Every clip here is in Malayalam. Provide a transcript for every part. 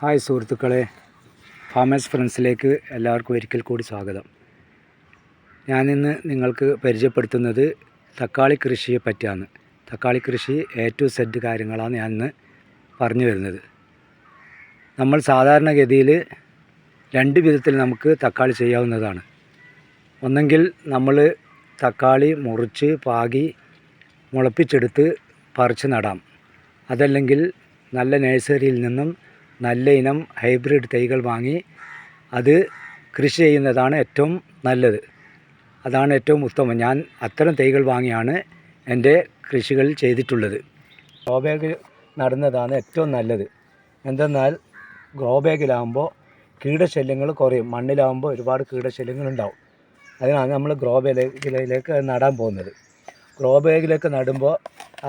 ഹായ് സുഹൃത്തുക്കളെ, ഫാമേഴ്സ് ഫ്രണ്ട്സിലേക്ക് എല്ലാവർക്കും ഒരിക്കൽ കൂടി സ്വാഗതം. ഞാനിന്ന് നിങ്ങൾക്ക് പരിചയപ്പെടുത്തുന്നത് തക്കാളി കൃഷിയെ പറ്റിയാണ്. തക്കാളി കൃഷി A to Z കാര്യങ്ങളാണ് ഞാനിന്ന് പറഞ്ഞു വരുന്നത്. നമ്മൾ സാധാരണഗതിയിൽ രണ്ട് വിധത്തിൽ നമുക്ക് തക്കാളി ചെയ്യാവുന്നതാണ്. ഒന്നെങ്കിൽ നമ്മൾ തക്കാളി മുറിച്ച് പാകി മുളപ്പിച്ചെടുത്ത് പറിച്ച് നടാം. അതല്ലെങ്കിൽ നല്ല നഴ്സറിയിൽ നിന്നും നല്ല ഇനം ഹൈബ്രിഡ് തൈകൾ വാങ്ങി അത് കൃഷി ചെയ്യുന്നതാണ് ഏറ്റവും നല്ലത്. അതാണ് ഏറ്റവും ഉത്തമം. ഞാൻ അത്തരം തൈകൾ വാങ്ങിയാണ് എൻ്റെ കൃഷികൾ ചെയ്തിട്ടുള്ളത്. ഗ്രോ ബാഗ് നടുന്നതാണ് ഏറ്റവും നല്ലത്. എന്തെന്നാൽ ഗ്രോ ബാഗിലാകുമ്പോൾ കീടശല്യങ്ങൾ കുറയും. മണ്ണിലാകുമ്പോൾ ഒരുപാട് കീടശല്യങ്ങളുണ്ടാവും. അതിനാണ് നമ്മൾ ഗ്രോ ബാഗിലേക്ക് നടാൻ പോകുന്നത്. ഗ്രോ ബാഗിലേക്ക് നടുമ്പോൾ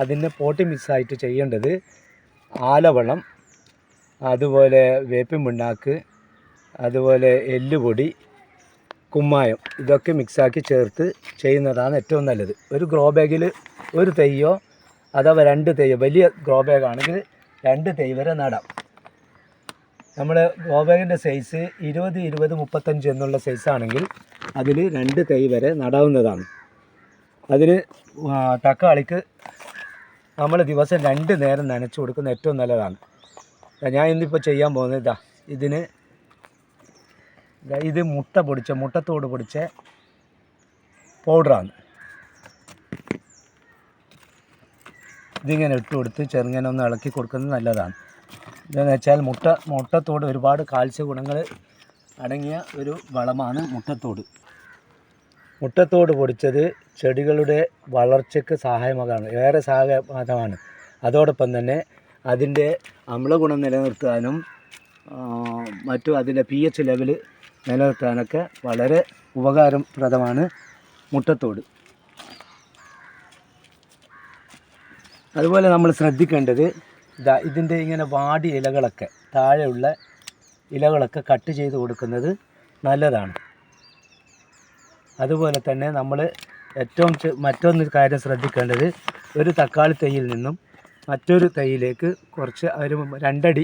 അതിന് പോട്ടി മിക്സായിട്ട് ചെയ്യേണ്ടത് ആലവളം, അതുപോലെ വേപ്പിൻ പിണ്ണാക്ക്, അതുപോലെ എല്ലുപൊടി, കുമ്മായം, ഇതൊക്കെ മിക്സാക്കി ചേർത്ത് ചെയ്യുന്നതാണ് ഏറ്റവും നല്ലത്. ഒരു ഗ്രോ ബാഗിൽ ഒരു തൈയോ അഥവാ രണ്ട് തൈയോ, വലിയ ഗ്രോ ബാഗാണെങ്കിൽ 2 തൈ വരെ നടാം. നമ്മൾ ഗ്രോ ബാഗിൻ്റെ സൈസ് 20, 20, 35 എന്നുള്ള സൈസാണെങ്കിൽ അതിൽ 2 തൈ വരെ നടാവുന്നതാണ്. അതിന് തക്കാളിക്ക് നമ്മൾ ദിവസം 2 നേരം നനച്ചു കൊടുക്കുന്ന ഏറ്റവും നല്ലതാണ്. ഞാൻ ഇന്നിപ്പോൾ ചെയ്യാൻ പോകുന്നത് ഇത് മുട്ടത്തോട് പൊടിച്ച പൗഡറാണ്. ഇതിങ്ങനെ ഇട്ട് കൊടുത്ത് ചെറുങ്ങനെ ഒന്ന് ഇളക്കി കൊടുക്കുന്നത് നല്ലതാണ്. എന്താണെന്ന് വെച്ചാൽ മുട്ടത്തോട് ഒരുപാട് കാൽസ്യ ഗുണങ്ങൾ അടങ്ങിയ ഒരു വളമാണ് മുട്ടത്തോട്. മുട്ടത്തോട് പൊടിച്ചത് ചെടികളുടെ വളർച്ചയ്ക്ക് ഏറെ സഹായകമാണ്. അതോടൊപ്പം തന്നെ അതിൻ്റെ അമ്ലഗുണം നിലനിർത്താനും മറ്റും അതിൻ്റെ pH ലെവൽ നിലനിർത്താനൊക്കെ വളരെ ഉപകാരപ്രദമാണ് മുട്ടത്തോട്. അതുപോലെ നമ്മൾ ശ്രദ്ധിക്കേണ്ടത് ഇതിൻ്റെ ഇങ്ങനെ വാടിയ ഇലകളൊക്കെ, താഴെയുള്ള ഇലകളൊക്കെ കട്ട് ചെയ്ത് കൊടുക്കുന്നത് നല്ലതാണ്. അതുപോലെ തന്നെ നമ്മൾ മറ്റൊരു കാര്യം ശ്രദ്ധിക്കേണ്ടത്, ഒരു തക്കാളി തൈയിൽ നിന്നും മറ്റൊരു തൈയിലേക്ക് കുറച്ച് ഒരു 2 അടി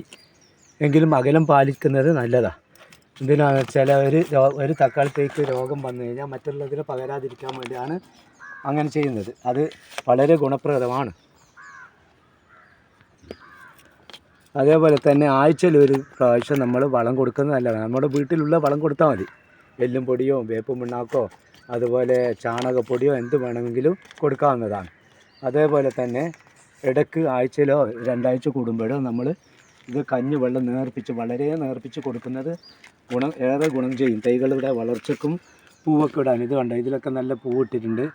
എങ്കിലും അകലം പാലിക്കുന്നത് നല്ലതാണ്. എന്തിനാണെന്ന് വെച്ചാൽ ഒരു തക്കാളി തൈക്ക് രോഗം വന്നു കഴിഞ്ഞാൽ മറ്റുള്ളതിനെ പകരാതിരിക്കാൻ വേണ്ടിയാണ് അങ്ങനെ ചെയ്യുന്നത്. അത് വളരെ ഗുണപ്രദമാണ്. അതേപോലെ തന്നെ ആഴ്ചയിൽ ഒരു പ്രാവശ്യം നമ്മൾ വളം കൊടുക്കുന്നത് നല്ലതാണ്. നമ്മുടെ വീട്ടിലുള്ള വളം കൊടുത്താൽ മതി. എല്ലും പൊടിയോ വേപ്പും പിണ്ണാക്കോ അതുപോലെ ചാണകപ്പൊടിയോ എന്ത് വേണമെങ്കിലും കൊടുക്കാവുന്നതാണ്. അതേപോലെ തന്നെ ഇടയ്ക്ക് ആഴ്ചയിലോ 2 ആഴ്ച കൂടുമ്പോഴോ നമ്മൾ ഇത് കഞ്ഞിവെള്ളം വളരെ നേർപ്പിച്ച് കൊടുക്കുന്നത് ഏറെ ഗുണം ചെയ്യും. തൈകളുടെ വളർച്ചയ്ക്കും പൂവൊക്കെ ഇടാൻ. ഇത് കണ്ടോ, ഇതിലൊക്കെ നല്ല പൂവിട്ടിട്ടുണ്ട്.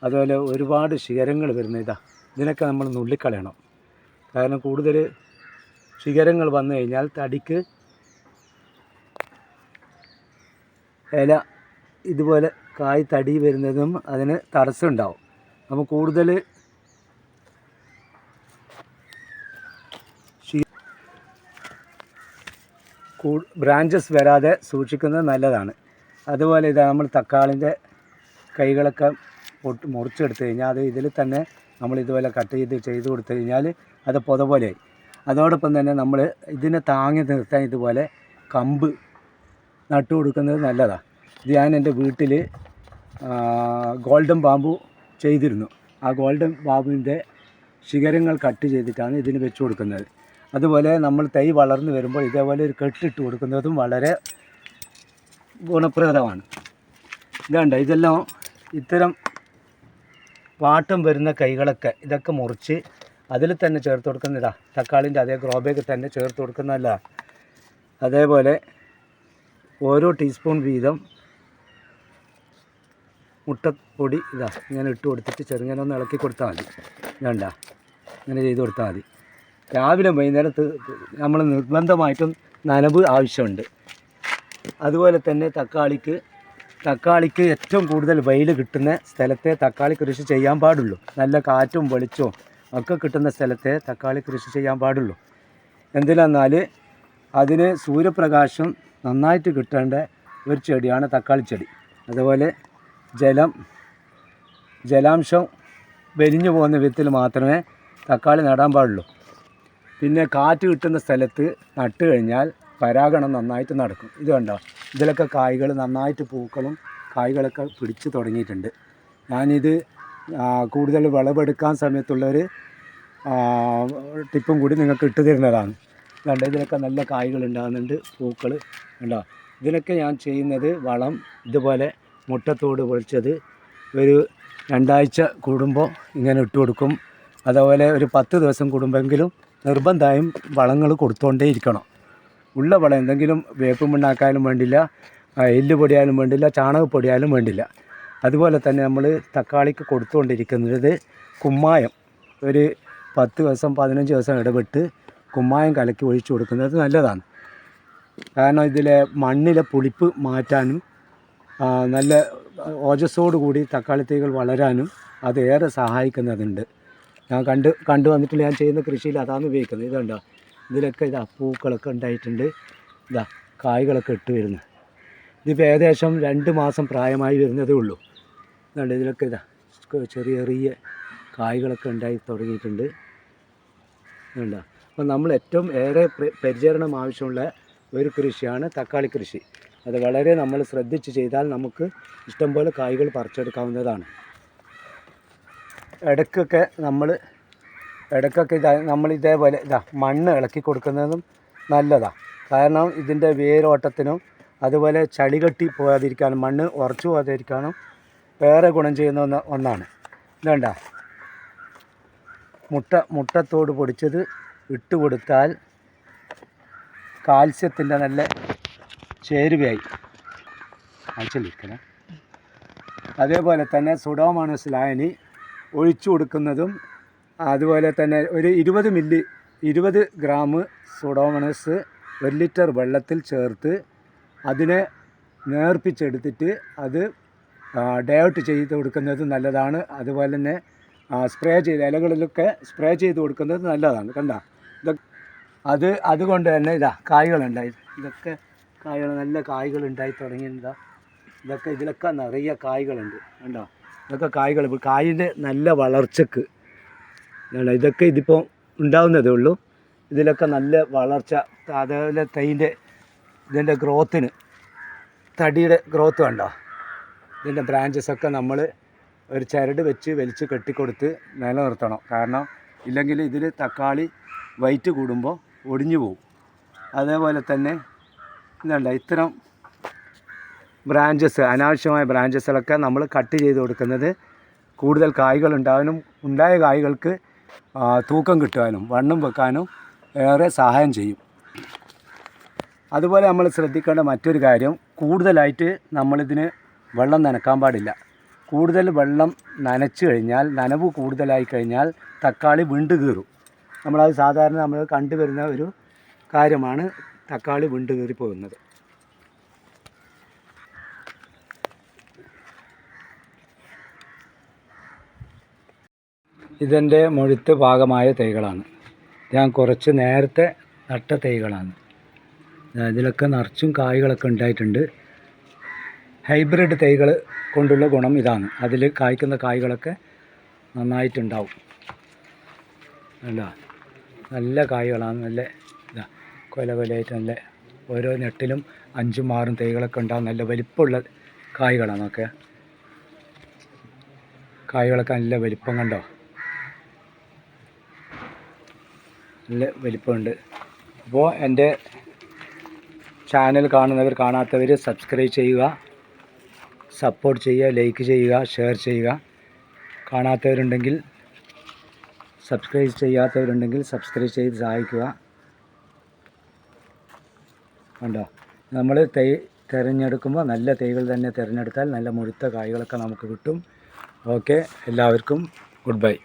അതുപോലെ ഒരുപാട് ശിഖരങ്ങൾ വരുന്ന ഇതിനൊക്കെ നമ്മൾ നുള്ളിക്കളയണം. കാരണം കൂടുതൽ ശിഖരങ്ങൾ വന്നു കഴിഞ്ഞാൽ തടിക്ക് ഇല ഇതുപോലെ കായ് തടി വരുന്നതും അതിന് തടസ്സമുണ്ടാവും. അപ്പോൾ കൂടുതൽ ബ്രാഞ്ചസ് വരാതെ സൂക്ഷിക്കുന്നത് നല്ലതാണ്. അതുപോലെ നമ്മൾ തക്കാളിൻ്റെ കൈകളൊക്കെ മുറിച്ചെടുത്ത് കഴിഞ്ഞാൽ അത് ഇതിൽ തന്നെ നമ്മൾ ഇതുപോലെ കട്ട് ചെയ്ത് കൊടുത്തു കഴിഞ്ഞാൽ അത് പൊത പോലെയായി. അതോടൊപ്പം തന്നെ നമ്മൾ ഇതിനെ താങ്ങി നിർത്താൻ ഇതുപോലെ കമ്പ് നട്ടു കൊടുക്കുന്നത് നല്ലതാണ്. ഇത് ഞാൻ എൻ്റെ വീട്ടിൽ ഗോൾഡൻ ബാമ്പു ചെയ്തിരുന്നു. ആ ഗോൾഡൻ ബാമ്പുവിൻ്റെ ശിഖരങ്ങൾ കട്ട് ചെയ്തിട്ടാണ് ഇതിന് വെച്ച് കൊടുക്കുന്നത്. അതുപോലെ നമ്മൾ തൈ വളർന്നു വരുമ്പോൾ ഇതേപോലെ ഒരു കെട്ടിട്ട് കൊടുക്കുന്നതും വളരെ ഗുണപ്രദമാണ്. ഇതെല്ലാം ഇത്തരം വാട്ടം വരുന്ന കൈകളൊക്കെ ഇതൊക്കെ മുറിച്ച് അതിൽ തന്നെ ചേർത്ത് കൊടുക്കുന്നതാണ്. തക്കാളിൻ്റെ അതേ ഗ്രോ ബാഗ് തന്നെ ചേർത്ത് കൊടുക്കുന്നതല്ല. അതേപോലെ ഓരോ ടീസ്പൂൺ വീതം മുട്ടപ്പൊടി ഇങ്ങനെ ഇട്ട് കൊടുത്തിട്ട് ചെറുങ്ങനെ ഒന്ന് ഇളക്കി കൊടുത്താൽ മതി. ഇങ്ങനെ ചെയ്ത് കൊടുത്താൽ മതി. രാവിലെ വൈകുന്നേരത്ത് നമ്മൾ നിർബന്ധമായിട്ടും നനവ് ആവശ്യമുണ്ട്. അതുപോലെ തന്നെ തക്കാളിക്ക് ഏറ്റവും കൂടുതൽ വെയിൽ കിട്ടുന്ന സ്ഥലത്തെ തക്കാളി കൃഷി ചെയ്യാൻ പാടുള്ളൂ. നല്ല കാറ്റും വെളിച്ചവും ഒക്കെ കിട്ടുന്ന സ്ഥലത്തെ തക്കാളി കൃഷി ചെയ്യാൻ പാടുള്ളൂ. എന്തിനെന്നാൽ അതിന് സൂര്യപ്രകാശം നന്നായിട്ട് കിട്ടേണ്ട ഒരു ചെടിയാണ് തക്കാളി ചെടി. അതുപോലെ ജലാംശം വലിഞ്ഞു പോകുന്ന വിധത്തിൽ മാത്രമേ തക്കാളി നടാൻ പാടുള്ളൂ. പിന്നെ കാറ്റ് കിട്ടുന്ന സ്ഥലത്ത് നട്ട് കഴിഞ്ഞാൽ പരാഗണം നന്നായിട്ട് നടക്കും. ഇത് കണ്ടോ, ഇതിലൊക്കെ കായ്കൾ നന്നായിട്ട് പൂക്കളും കായ്കളൊക്കെ പിടിച്ച് തുടങ്ങിയിട്ടുണ്ട്. ഞാനിത് കൂടുതൽ വിളവെടുക്കാൻ സമയത്തുള്ളൊരു ടിപ്പും കൂടി നിങ്ങൾക്ക് ഇട്ട് തരുന്നതാണ്. കണ്ടോ, ഇതിലൊക്കെ നല്ല കായ്കൾ ഉണ്ടാകുന്നുണ്ട്, പൂക്കൾ കണ്ടോ. ഇതിനൊക്കെ ഞാൻ ചെയ്യുന്നത് വളം ഇതുപോലെ മുട്ടത്തോട് പൊളിച്ചത് ഒരു 2 ആഴ്ച കൂടുമ്പോൾ ഇങ്ങനെ ഇട്ട് കൊടുക്കും. അതുപോലെ ഒരു 10 ദിവസം കൂടുമ്പോഴെങ്കിലും നിർബന്ധമായും വളങ്ങൾ കൊടുത്തുകൊണ്ടേ ഇരിക്കണം. ഉള്ള വളം എന്തെങ്കിലും വേപ്പും മണ്ണാക്കാനും വേണ്ടില്ല, എല്ലുപൊടിയായാലും വേണ്ടില്ല, ചാണകപ്പൊടിയായാലും വേണ്ടില്ല. അതുപോലെ തന്നെ നമ്മൾ തക്കാളിക്ക് കൊടുത്തുകൊണ്ടിരിക്കുന്നത് കുമ്മായം ഒരു 10 ദിവസം 15 ദിവസം ഇടവിട്ട് കുമ്മായം കലക്കി ഒഴിച്ചു കൊടുക്കുന്നത് നല്ലതാണ്. കാരണം ഇതിലെ മണ്ണിലെ പുളിപ്പ് മാറ്റാനും നല്ല ഓജസ്സോടുകൂടി തക്കാളി തൈകൾ വളരാനും അത് ഏറെ സഹായിക്കുന്നതുണ്ട്. ഞാൻ കണ്ടു വന്നിട്ടുള്ള ഞാൻ ചെയ്യുന്ന കൃഷിയിൽ അതാണ് ഉപയോഗിക്കുന്നത്. ഇതുണ്ടോ, ഇതിലൊക്കെ ഇതാ പൂക്കളൊക്കെ ഉണ്ടായിട്ടുണ്ട്, ഇതാ കായ്കളൊക്കെ ഇട്ട് വരുന്നത്. ഇതിപ്പോൾ ഏകദേശം 2 മാസം പ്രായമായി വരുന്നതേ ഉള്ളൂ. ഇതുണ്ട്, ഇതിലൊക്കെ ഇതാ ചെറിയ ചെറിയ കായ്കളൊക്കെ ഉണ്ടായി തുടങ്ങിയിട്ടുണ്ട്. ഇതുണ്ടോ. അപ്പോൾ നമ്മൾ ഏറ്റവും ഏറെ പരിചരണം ആവശ്യമുള്ള ഒരു കൃഷിയാണ് തക്കാളി കൃഷി. അത് വളരെ നമ്മൾ ശ്രദ്ധിച്ച് ചെയ്താൽ നമുക്ക് ഇഷ്ടംപോലെ കായ്കൾ പറിച്ചെടുക്കാവുന്നതാണ്. ഇടയ്ക്കൊക്കെ നമ്മൾ ഇതേപോലെ മണ്ണ് ഇളക്കി കൊടുക്കുന്നതും നല്ലതാണ്. കാരണം ഇതിൻ്റെ വേരോട്ടത്തിനും അതുപോലെ ചളി കെട്ടി പോകാതിരിക്കാനും മണ്ണ് ഉറച്ചു പോകാതിരിക്കാനും വേറെ ഗുണം ചെയ്യുന്ന ഒന്നാണ്. ഇതേണ്ട, മുട്ടത്തോട് പൊടിച്ചത് ഇട്ട് കൊടുത്താൽ കാൽസ്യത്തിൻ്റെ നല്ല ചേരുവയായി അയച്ചിരിക്കണം. അതേപോലെ തന്നെ സുഡോമോണസ് ലായനി ഒഴിച്ചു കൊടുക്കുന്നതും അതുപോലെ തന്നെ ഒരു 20 ഗ്രാം സുഡോമോണസ് 1 ലിറ്റർ വെള്ളത്തിൽ ചേർത്ത് അതിനെ നേർപ്പിച്ചെടുത്തിട്ട് അത് ഡയോട്ട് ചെയ്ത് കൊടുക്കുന്നത് നല്ലതാണ്. അതുപോലെ തന്നെ ഇലകളിലൊക്കെ സ്പ്രേ ചെയ്ത് കൊടുക്കുന്നത് നല്ലതാണ്. കണ്ടോ, അതുകൊണ്ട് തന്നെ കായ്കളുണ്ടായി, ഇതൊക്കെ കായ്കൾ നല്ല കായ്കൾ ഉണ്ടായി തുടങ്ങിയതാ. ഇതിലൊക്കെ നിറയെ കായ്കളുണ്ട്. കണ്ടോ, ഇതൊക്കെ കായിൻ്റെ നല്ല വളർച്ചക്ക് ഇതൊക്കെ ഇതിപ്പോൾ ഉണ്ടാവുന്നതേ ഉള്ളൂ. ഇതിലൊക്കെ നല്ല വളർച്ച, അതേപോലെ ഇതിൻ്റെ ഗ്രോത്തിന്, തടിയുടെ ഗ്രോത്ത് കണ്ടോ. ഇതിൻ്റെ ബ്രാഞ്ചസൊക്കെ നമ്മൾ ഒരു ചരട് വെച്ച് വലിച്ച് കെട്ടിക്കൊടുത്ത് നിലനിർത്തണം. കാരണം ഇല്ലെങ്കിൽ ഇതിൽ തക്കാളി വൈറ്റ് കൂടുമ്പോൾ ഒടിഞ്ഞു പോകും. അതേപോലെ തന്നെ ഇതുണ്ട്, ഇത്തരം ബ്രാഞ്ചസ്, അനാവശ്യമായ ബ്രാഞ്ചസുകളൊക്കെ നമ്മൾ കട്ട് ചെയ്ത് കൊടുക്കുന്നത് കൂടുതൽ കായ്കൾ ഉണ്ടാകാനും ഉണ്ടായ കായ്കൾക്ക് തൂക്കം കിട്ടാനും വണ്ണം വെക്കാനും ഏറെ സഹായം ചെയ്യും. അതുപോലെ നമ്മൾ ശ്രദ്ധിക്കേണ്ട മറ്റൊരു കാര്യം, കൂടുതലായിട്ട് നമ്മളിതിന് വെള്ളം നനക്കാൻ പാടില്ല. കൂടുതൽ വെള്ളം നനച്ചു കഴിഞ്ഞാൽ, നനവ് കൂടുതലായി കഴിഞ്ഞാൽ തക്കാളി വിണ്ട് കീറും. നമ്മളത് സാധാരണ നമ്മൾ കണ്ടുവരുന്ന ഒരു കാര്യമാണ് തക്കാളി വിണ്ട് കീറി പോകുന്നത്. ഇതെൻ്റെ മുഴുത്ത് ഭാഗമായ തൈകളാണ്. ഞാൻ കുറച്ച് നേരത്തെ നട്ട തൈകളാണ്. ഇതിലൊക്കെ നിറച്ചും കായ്കളൊക്കെ ഉണ്ടായിട്ടുണ്ട്. ഹൈബ്രിഡ് തൈകൾ കൊണ്ടുള്ള ഗുണം ഇതാണ്, അതിൽ കായ്ക്കുന്ന കായ്കളൊക്കെ നന്നായിട്ടുണ്ടാവും. അല്ല, നല്ല കായ്കളാണ്, നല്ല കൊലകൊലയായിട്ട് നല്ല ഓരോ നെട്ടിലും 5ഉം 6ഉം തൈകളൊക്കെ ഉണ്ടാകും. നല്ല വലിപ്പമുള്ള കായ്കളാണ് ഒക്കെ. കായ്കളൊക്കെ നല്ല വലിപ്പം കണ്ടോ, നല്ല വലിപ്പമുണ്ട്. അപ്പോൾ എൻ്റെ ചാനൽ കാണാത്തവർ സബ്സ്ക്രൈബ് ചെയ്യുക, സപ്പോർട്ട് ചെയ്യുക, ലൈക്ക് ചെയ്യുക, ഷെയർ ചെയ്യുക. കാണാത്തവരുണ്ടെങ്കിൽ ചെയ്യാത്തവരുണ്ടെങ്കിൽ സബ്സ്ക്രൈബ് ചെയ്ത് സഹായിക്കുക. കണ്ടോ, നമ്മൾ തിരഞ്ഞെടുക്കുമ്പോൾ നല്ല തൈകൾ തന്നെ തിരഞ്ഞെടുത്താൽ നല്ല മുഴുത്ത കായ്കളൊക്കെ നമുക്ക് കിട്ടും. ഓക്കെ, എല്ലാവർക്കും ഗുഡ് ബൈ.